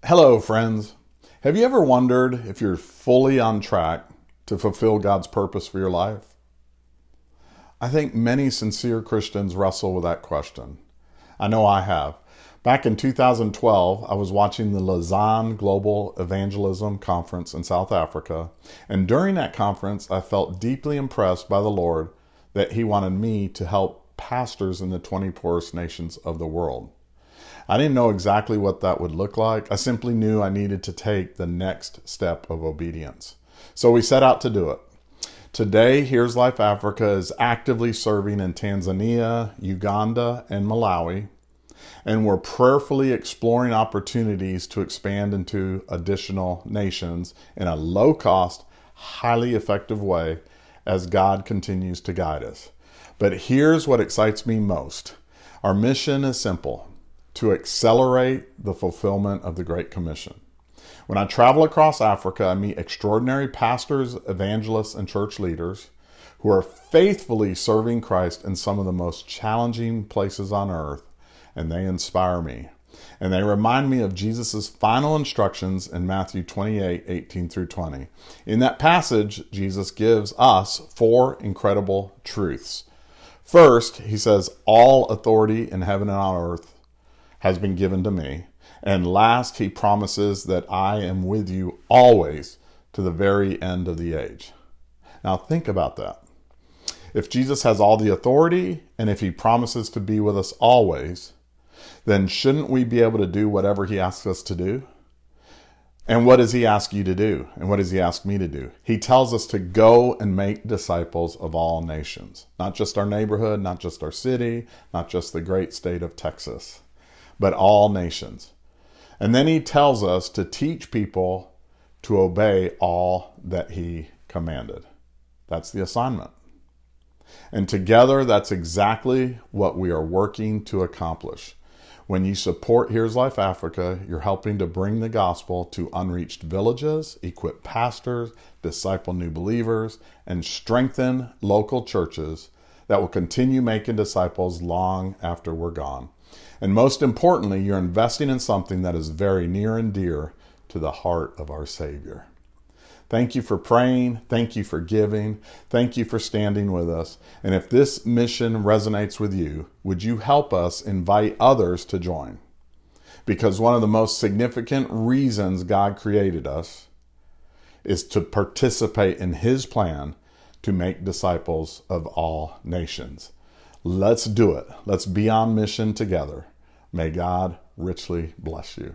Hello, friends. Have you ever wondered if you're fully on track to fulfill God's purpose for your life? I think many sincere Christians wrestle with that question. I know I have. Back in 2012, I was watching the Lausanne Global Evangelism Conference in South Africa, and during that conference, I felt deeply impressed by the Lord that He wanted me to help pastors in the 20 poorest nations of the world. I didn't know exactly what that would look like. I simply knew I needed to take the next step of obedience. So we set out to do it. Today, Here's Life Africa is actively serving in Tanzania, Uganda, and Malawi, and we're prayerfully exploring opportunities to expand into additional nations in a low-cost, highly effective way as God continues to guide us. But here's what excites me most. Our mission is simple: to accelerate the fulfillment of the Great Commission. When I travel across Africa, I meet extraordinary pastors, evangelists, and church leaders who are faithfully serving Christ in some of the most challenging places on earth, and they inspire me. And they remind me of Jesus' final instructions in Matthew 28:18 through 20. In that passage, Jesus gives us 4 incredible truths. First, he says, all authority in heaven and on earth has been given to me. And last, he promises that I am with you always to the very end of the age. Now think about that. If Jesus has all the authority, and if he promises to be with us always, then shouldn't we be able to do whatever he asks us to do? And what does he ask you to do? And what does he ask me to do? He tells us to go and make disciples of all nations. Not just our neighborhood, not just our city, not just the great state of Texas, but all nations. And then he tells us to teach people to obey all that he commanded. That's the assignment. And together, that's exactly what we are working to accomplish. When you support Here's Life Africa, you're helping to bring the gospel to unreached villages, equip pastors, disciple new believers, and strengthen local churches that will continue making disciples long after we're gone. And most importantly, you're investing in something that is very near and dear to the heart of our Savior. Thank you for praying. Thank you for giving. Thank you for standing with us. And if this mission resonates with you, would you help us invite others to join? Because one of the most significant reasons God created us is to participate in his plan to make disciples of all nations. Let's do it. Let's be on mission together. May God richly bless you.